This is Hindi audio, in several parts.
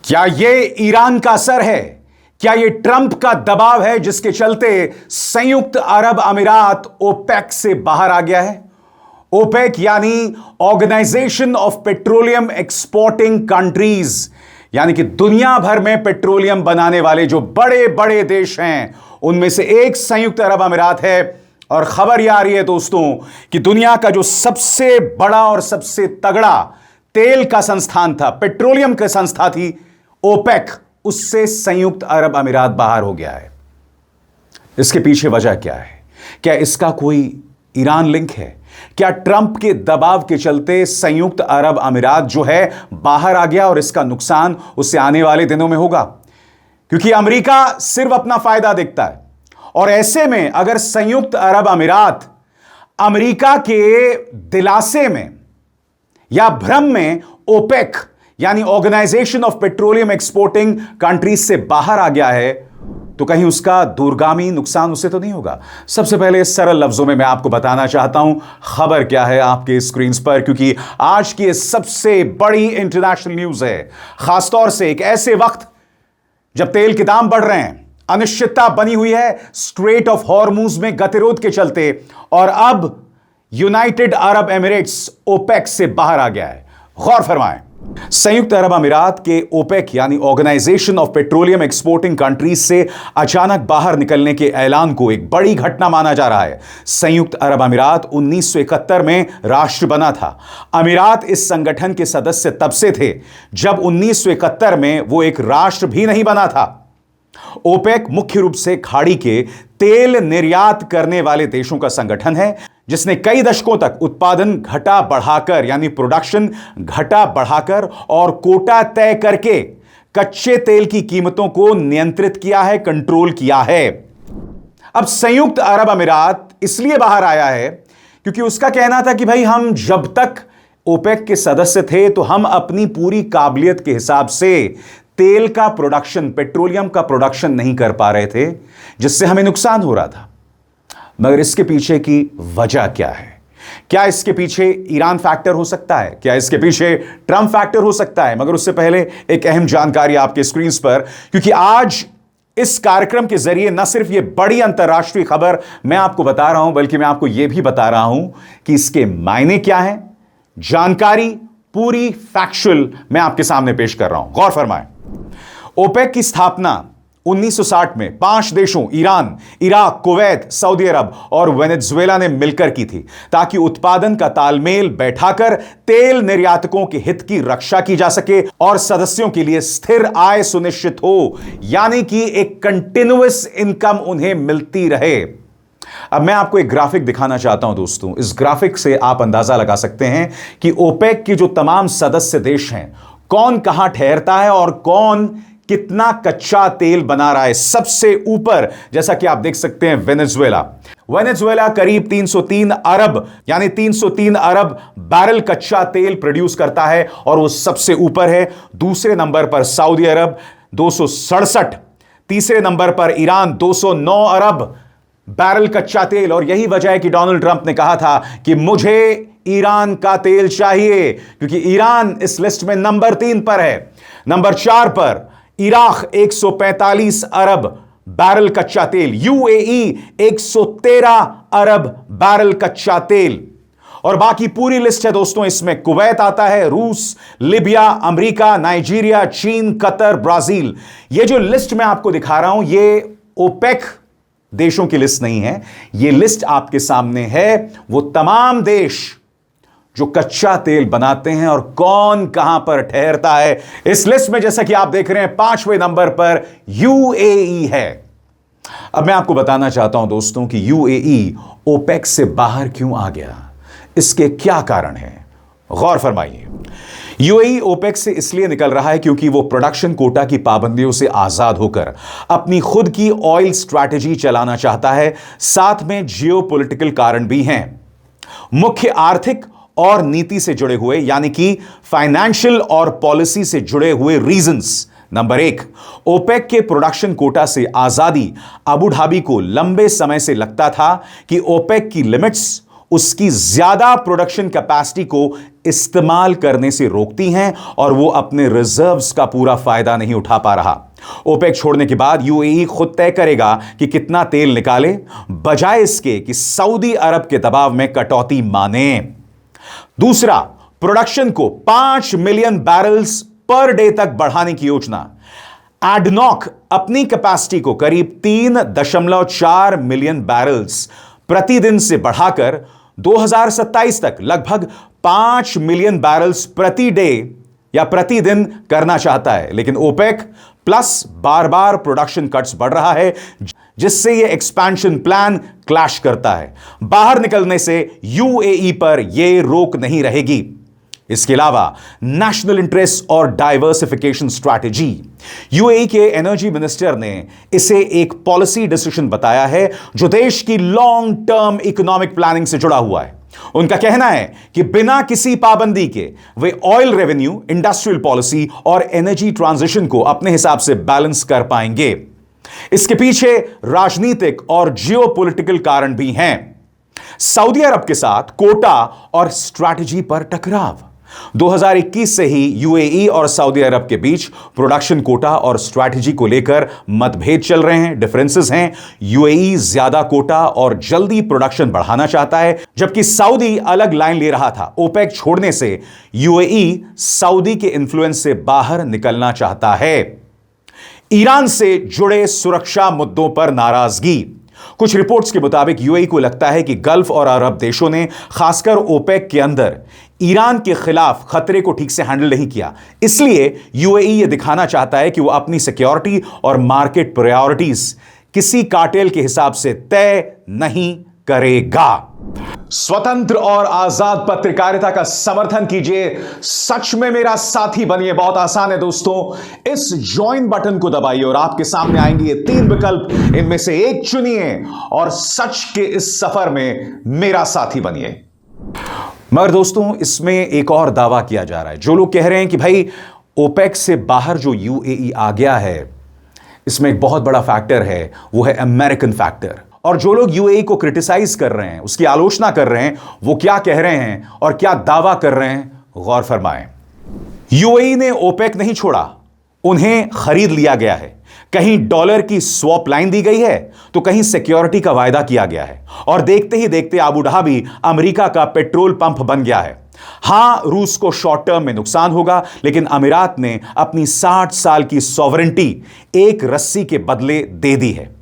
क्या ये ईरान का असर है? क्या ये ट्रंप का दबाव है जिसके चलते संयुक्त अरब अमीरात ओपेक से बाहर आ गया है? ओपेक यानी organisation of petroleum exporting countries, यानी कि दुनिया भर में पेट्रोलियम बनाने वाले जो बड़े बड़े देश हैं उनमें से एक संयुक्त अरब अमीरात है। और खबर यह आ रही है दोस्तों कि दुनिया का जो सबसे बड़ा और सबसे तगड़ा तेल का संस्थान था, पेट्रोलियम की संस्था थी ओपेक, उससे संयुक्त अरब अमीरात बाहर हो गया है। इसके पीछे वजह क्या है? क्या इसका कोई ईरान लिंक है? क्या ट्रंप के दबाव के चलते संयुक्त अरब अमीरात जो है बाहर आ गया और इसका नुकसान उससे आने वाले दिनों में होगा? क्योंकि अमेरिका सिर्फ अपना फायदा देखता है और ऐसे में अगर संयुक्त अरब अमीरात अमेरिका के दिलासे में या भ्रम में ओपेक यानी organisation of petroleum exporting countries से बाहर आ गया है, तो कहीं उसका दूरगामी नुकसान उससे तो नहीं होगा? सबसे पहले सरल लफ्जों में मैं आपको बताना चाहता हूं खबर क्या है आपके स्क्रीन पर, क्योंकि आज की सबसे बड़ी इंटरनेशनल न्यूज है, खासतौर से एक ऐसे वक्त जब तेल के दाम बढ़ रहे हैं, अनिश्चितता बनी हुई है स्ट्रेट ऑफ हॉर्मुज में गतिरोध के चलते, और अब यूनाइटेड अरब एमिरेट्स ओपेक से बाहर आ गया है। गौर फरमाएं, संयुक्त अरब अमीरात के ओपेक यानी organisation of petroleum exporting countries से अचानक बाहर निकलने के ऐलान को एक बड़ी घटना माना जा रहा है। संयुक्त अरब अमीरात 1971 में राष्ट्र बना था। अमीरात इस संगठन के सदस्य तब से थे जब 1971 में वो एक राष्ट्र भी नहीं बना था। ओपेक मुख्य रूप से खाड़ी के तेल निर्यात करने वाले देशों का संगठन है, जिसने कई दशकों तक उत्पादन घटा बढ़ाकर यानी प्रोडक्शन घटा बढ़ाकर और कोटा तय करके कच्चे तेल की कीमतों को नियंत्रित किया है, कंट्रोल किया है। अब संयुक्त अरब अमीरात इसलिए बाहर आया है क्योंकि उसका कहना था कि भाई हम जब तक ओपेक के सदस्य थे तो हम अपनी पूरी काबिलियत के हिसाब से तेल का प्रोडक्शन, पेट्रोलियम का प्रोडक्शन नहीं कर पा रहे थे, जिससे हमें नुकसान हो रहा था। मगर इसके पीछे की वजह क्या है? क्या इसके पीछे ईरान फैक्टर हो सकता है? क्या इसके पीछे ट्रंप फैक्टर हो सकता है? मगर उससे पहले एक अहम जानकारी आपके स्क्रीन पर, क्योंकि आज इस कार्यक्रम के जरिए न सिर्फ यह बड़ी अंतर्राष्ट्रीय खबर मैं आपको बता रहा हूं, बल्कि मैं आपको यह भी बता रहा हूं कि इसके मायने क्या हैं। जानकारी पूरी फैक्चुअल मैं आपके सामने पेश कर रहा हूं। गौर फरमाएं, ओपेक की स्थापना 1960 में 5 देशों ईरान, इराक, कुवैत, सऊदी अरब और वेनेजुएला ने मिलकर की थी, ताकि उत्पादन का तालमेल बैठाकर तेल निर्यातकों के हित की रक्षा की जा सके और सदस्यों के लिए स्थिर आय सुनिश्चित हो, यानी कि एक कंटिन्यूअस इनकम उन्हें मिलती रहे। अब मैं आपको एक ग्राफिक दिखाना चाहता हूं दोस्तों। इस ग्राफिक से आप अंदाजा लगा सकते हैं कि ओपेक के जो तमाम सदस्य देश हैं, कौन कहां ठहरता है और कौन कितना कच्चा तेल बना रहा है। सबसे ऊपर जैसा कि आप देख सकते हैं वेनेजुएला करीब 303 अरब यानी 303 अरब बैरल कच्चा तेल प्रोड्यूस करता है और वो सबसे ऊपर है। दूसरे नंबर पर सऊदी अरब 267, तीसरे नंबर पर ईरान 209 अरब बैरल कच्चा तेल। और यही वजह है कि डोनाल्ड ट्रंप ने कहा था कि मुझे ईरान का तेल चाहिए, क्योंकि ईरान इस लिस्ट में नंबर 3 पर है। नंबर 4 पर इराक 145 अरब बैरल कच्चा तेल, यूएई 113 अरब बैरल कच्चा तेल। और बाकी पूरी लिस्ट है दोस्तों, इसमें कुवैत आता है, रूस, लिबिया, अमेरिका, नाइजीरिया, चीन, कतर, ब्राजील। ये जो लिस्ट मैं आपको दिखा रहा हूं ये ओपेक देशों की लिस्ट नहीं है। ये लिस्ट आपके सामने है वो तमाम देश जो कच्चा तेल बनाते हैं और कौन कहां पर ठहरता है। इस लिस्ट में जैसा कि आप देख रहे हैं 5वें नंबर पर यूएई है। अब मैं आपको बताना चाहता हूं दोस्तों कि यूएई ओपेक से बाहर क्यों आ गया, इसके क्या कारण है। गौर फरमाइए, यूएई ओपेक से इसलिए निकल रहा है क्योंकि वो प्रोडक्शन कोटा की पाबंदियों से आजाद होकर अपनी खुद की ऑयल स्ट्रैटेजी चलाना चाहता है। साथ में जियोपॉलिटिकल कारण भी हैं, मुख्य आर्थिक और नीति से जुड़े हुए, यानी कि फाइनेंशियल और पॉलिसी से जुड़े हुए रीजंस। नंबर 1, ओपेक के प्रोडक्शन कोटा से आजादी। अबू धाबी को लंबे समय से लगता था कि ओपेक की लिमिट्स उसकी ज्यादा प्रोडक्शन कैपेसिटी को इस्तेमाल करने से रोकती हैं और वो अपने रिजर्व्स का पूरा फायदा नहीं उठा पा रहा। ओपेक छोड़ने के बाद यूएई खुद तय करेगा कि कितना तेल निकाले, बजाय इसके कि सऊदी अरब के दबाव में कटौती माने। दूसरा, प्रोडक्शन को 5 मिलियन बैरल्स पर डे तक बढ़ाने की योजना। एडनॉक अपनी कैपेसिटी को करीब 3.4 मिलियन बैरल्स प्रतिदिन से बढ़ाकर 2027 तक लगभग 5 मिलियन बैरल्स प्रति डे या प्रतिदिन करना चाहता है। लेकिन ओपेक प्लस बार बार प्रोडक्शन कट्स बढ़ रहा है, जिससे यह एक्सपेंशन प्लान क्लैश करता है। बाहर निकलने से यूएई पर यह रोक नहीं रहेगी। इसके अलावा नेशनल इंटरेस्ट और डाइवर्सिफिकेशन स्ट्रैटेजी, यूएई के एनर्जी मिनिस्टर ने इसे एक पॉलिसी डिसीजन बताया है जो देश की लॉन्ग टर्म इकोनॉमिक प्लानिंग से जुड़ा हुआ है। उनका कहना है कि बिना किसी पाबंदी के वे ऑयल रेवेन्यू, इंडस्ट्रियल पॉलिसी और एनर्जी ट्रांजिशन को अपने हिसाब से बैलेंस कर पाएंगे। इसके पीछे राजनीतिक और जियोपॉलिटिकल कारण भी हैं। सऊदी अरब के साथ कोटा और स्ट्रैटेजी पर टकराव। 2021 से ही यूएई और सऊदी अरब के बीच प्रोडक्शन कोटा और स्ट्रैटेजी को लेकर मतभेद चल रहे हैं, डिफरेंसेस हैं। यूएई ज्यादा कोटा और जल्दी प्रोडक्शन बढ़ाना चाहता है, जबकि सऊदी अलग लाइन ले रहा था। ओपेक छोड़ने से यूएई सऊदी के इन्फ्लुएंस से बाहर निकलना चाहता है। ईरान से जुड़े सुरक्षा मुद्दों पर नाराजगी। कुछ रिपोर्ट्स के मुताबिक यूएई को लगता है कि गल्फ और अरब देशों ने खासकर ओपेक के अंदर ईरान के खिलाफ खतरे को ठीक से हैंडल नहीं किया। इसलिए यूएई यह दिखाना चाहता है कि वो अपनी सिक्योरिटी और मार्केट प्रायोरिटीज किसी कार्टेल के हिसाब से तय नहीं करेगा। स्वतंत्र और आजाद पत्रकारिता का समर्थन कीजिए, सच में मेरा साथी बनिए। बहुत आसान है दोस्तों, इस ज्वाइन बटन को दबाइए और आपके सामने आएंगे ये 3 विकल्प, इनमें से एक चुनिए और सच के इस सफर में मेरा साथी बनिए। मगर दोस्तों, इसमें एक और दावा किया जा रहा है। जो लोग कह रहे हैं कि भाई ओपेक से बाहर जो यूएई आ गया है, इसमें एक बहुत बड़ा फैक्टर है, वो है अमेरिकन फैक्टर। और जो लोग यूएई को क्रिटिसाइज कर रहे हैं, उसकी आलोचना कर रहे हैं, वो क्या कह रहे हैं और क्या दावा कर रहे हैं, गौर फरमाएं। यूएई ने ओपेक नहीं छोड़ा, उन्हें खरीद लिया गया है। कहीं डॉलर की स्वैप लाइन दी गई है, तो कहीं सिक्योरिटी का वायदा किया गया है। और देखते ही देखते अबू धाबी अमेरिका का पेट्रोल पंप बन गया है। हां, रूस को शॉर्ट टर्म में नुकसान होगा, लेकिन अमीरात ने अपनी 60 साल की सॉवरेंटी एक रस्सी के बदले दे दी है।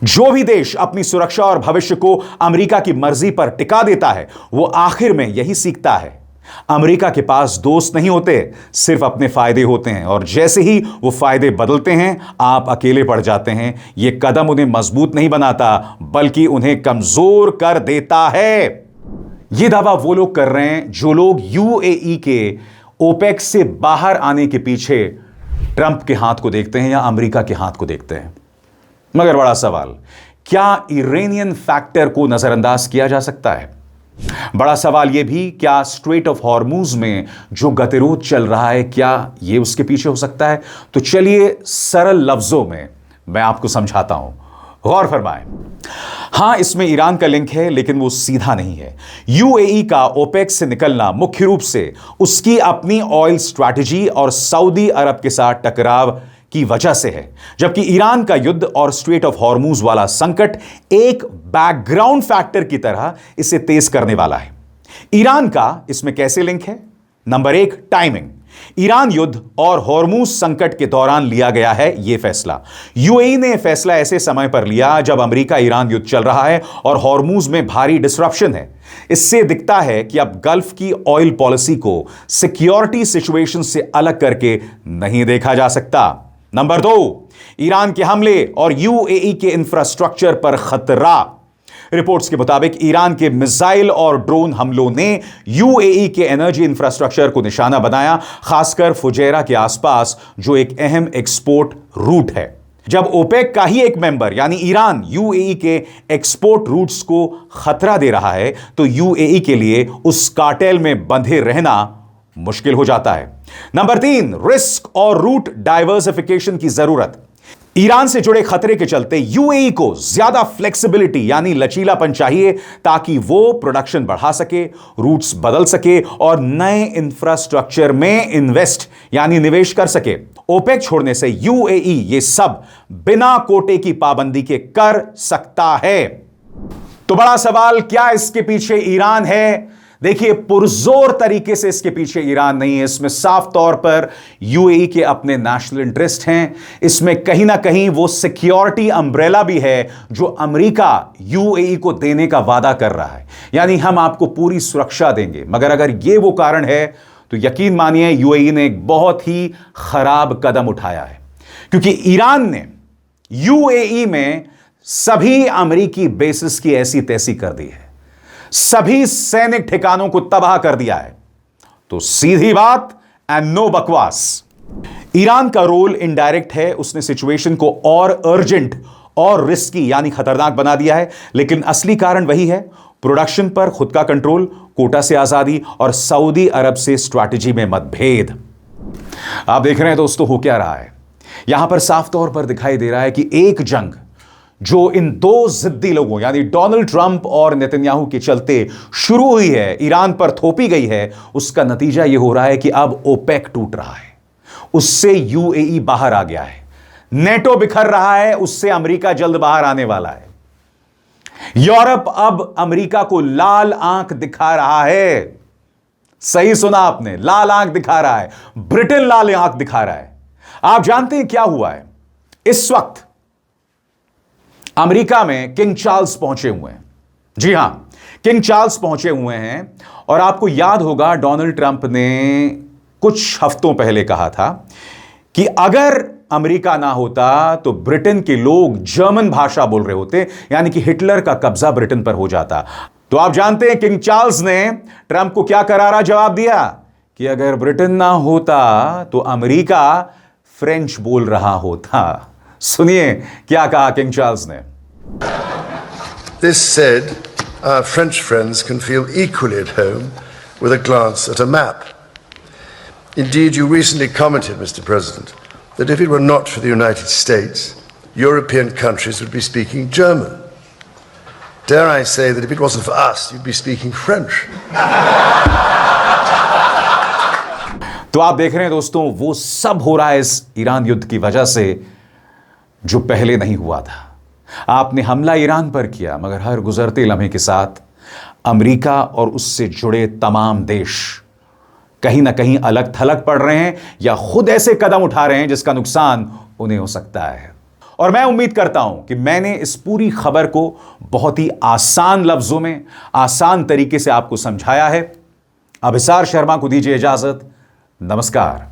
जो भी देश अपनी सुरक्षा और भविष्य को अमेरिका की मर्जी पर टिका देता है, वो आखिर में यही सीखता है। अमेरिका के पास दोस्त नहीं होते, सिर्फ अपने फायदे होते हैं, और जैसे ही वो फायदे बदलते हैं, आप अकेले पड़ जाते हैं। ये कदम उन्हें मजबूत नहीं बनाता, बल्कि उन्हें कमजोर कर देता है। ये दावा वो लोग कर रहे हैं जो लोग यूएई के ओपेक से बाहर आने के पीछे ट्रंप के हाथ को देखते हैं या अमेरिका के हाथ को देखते हैं। मगर बड़ा सवाल, क्या ईरानियन फैक्टर को नजरअंदाज किया जा सकता है? बड़ा सवाल यह भी, क्या स्ट्रेट ऑफ हॉर्मूज में जो गतिरोध चल रहा है, क्या यह उसके पीछे हो सकता है? तो चलिए सरल लफ्जों में मैं आपको समझाता हूं, गौर फरमाएं। हां, इसमें ईरान का लिंक है, लेकिन वो सीधा नहीं है। यूएई का ओपेक से निकलना मुख्य रूप से उसकी अपनी ऑयल स्ट्रैटेजी और सऊदी अरब के साथ टकराव की वजह से है, जबकि ईरान का युद्ध और स्ट्रेट ऑफ हॉर्मूज वाला संकट एक बैकग्राउंड फैक्टर की तरह इसे तेज करने वाला है। ईरान का इसमें कैसे लिंक है? Number 1, timing. ईरान युद्ध और हॉर्मूज संकट के दौरान लिया गया है यह फैसला। यूएई ने फैसला ऐसे समय पर लिया जब अमेरिका ईरान युद्ध चल रहा है और हॉर्मूज में भारी डिसरप्शन है। इससे दिखता है कि अब गल्फ की ऑयल पॉलिसी को सिक्योरिटी सिचुएशन से अलग करके नहीं देखा जा सकता। नंबर 2, ईरान के हमले और यूएई के इंफ्रास्ट्रक्चर पर खतरा। रिपोर्ट्स के मुताबिक ईरान के मिसाइल और ड्रोन हमलों ने यूएई के एनर्जी इंफ्रास्ट्रक्चर को निशाना बनाया, खासकर फुजैरा के आसपास, जो एक अहम एक्सपोर्ट रूट है। जब ओपेक का ही एक मेंबर यानी ईरान यूएई के एक्सपोर्ट रूट्स को खतरा दे रहा है, तो यूएई के लिए उस कार्टेल में बंधे रहना मुश्किल हो जाता है। नंबर 3, रिस्क और रूट डाइवर्सिफिकेशन की जरूरत। ईरान से जुड़े खतरे के चलते यूएई को ज्यादा फ्लेक्सिबिलिटी यानी लचीलापन चाहिए ताकि वो प्रोडक्शन बढ़ा सके, रूट्स बदल सके और नए इंफ्रास्ट्रक्चर में इन्वेस्ट यानी निवेश कर सके। ओपेक छोड़ने से यूएई ये सब बिना कोटे की पाबंदी के कर सकता है। तो बड़ा सवाल, क्या इसके पीछे ईरान है? देखिए, पुरजोर तरीके से इसके पीछे ईरान नहीं है। इसमें साफ तौर पर यूएई के अपने नेशनल इंटरेस्ट हैं। इसमें कहीं ना कहीं वो सिक्योरिटी अम्ब्रेला भी है जो अमेरिका यूएई को देने का वादा कर रहा है, यानी हम आपको पूरी सुरक्षा देंगे। मगर अगर ये वो कारण है तो यकीन मानिए यूएई ने एक बहुत ही खराब कदम उठाया है, क्योंकि ईरान ने यूएई में सभी अमेरिकी बेसिस की ऐसी तैसी कर दी है, सभी सैनिक ठिकानों को तबाह कर दिया है। तो सीधी बात एंड नो बकवास, ईरान का रोल इनडायरेक्ट है। उसने सिचुएशन को और अर्जेंट और रिस्की यानी खतरनाक बना दिया है, लेकिन असली कारण वही है, प्रोडक्शन पर खुद का कंट्रोल, कोटा से आजादी और सऊदी अरब से स्ट्रैटेजी में मतभेद। आप देख रहे हैं दोस्तों हो क्या रहा है। यहां पर साफ तौर पर दिखाई दे रहा है कि एक जंग जो इन दो जिद्दी लोगों यानी डोनाल्ड ट्रंप और नेतन्याहू के चलते शुरू हुई है, ईरान पर थोपी गई है, उसका नतीजा यह हो रहा है कि अब ओपेक टूट रहा है, उससे यूएई बाहर आ गया है, नेटो बिखर रहा है, उससे अमेरिका जल्द बाहर आने वाला है, यूरोप अब अमेरिका को लाल आंख दिखा रहा है। सही सुना आपने, लाल आंख दिखा रहा है, ब्रिटेन लाल आंख दिखा रहा है। आप जानते हैं क्या हुआ है? इस वक्त अमेरिका में किंग चार्ल्स पहुंचे हुए हैं। जी हां, किंग चार्ल्स पहुंचे हुए हैं। और आपको याद होगा डोनाल्ड ट्रंप ने कुछ हफ्तों पहले कहा था कि अगर अमेरिका ना होता तो ब्रिटेन के लोग जर्मन भाषा बोल रहे होते, यानी कि हिटलर का कब्जा ब्रिटेन पर हो जाता। तो आप जानते हैं किंग चार्ल्स ने ट्रंप को क्या करारा जवाब दिया कि अगर ब्रिटेन ना होता तो अमेरिका फ्रेंच बोल रहा होता। सुनिए क्या कहा किंग चार्ल्स ने। This said, our French friends can feel equally at home with a glance at a map. Indeed, you recently commented, Mr. President, that if it were not for the United States, European countries would be speaking German. Dare I say that if it wasn't for us, you'd be speaking French. तो आप देख रहे हैं दोस्तों, वो सब हो रहा है इस ईरान युद्ध की वजह से जो पहले नहीं हुआ था। आपने हमला ईरान पर किया, मगर हर गुजरते लम्हे के साथ अमेरिका और उससे जुड़े तमाम देश कहीं ना कहीं अलग थलग पड़ रहे हैं या खुद ऐसे कदम उठा रहे हैं जिसका नुकसान उन्हें हो सकता है। और मैं उम्मीद करता हूं कि मैंने इस पूरी खबर को बहुत ही आसान लफ्जों में, आसान तरीके से आपको समझाया है। अभिसार शर्मा को दीजिए इजाजत। नमस्कार।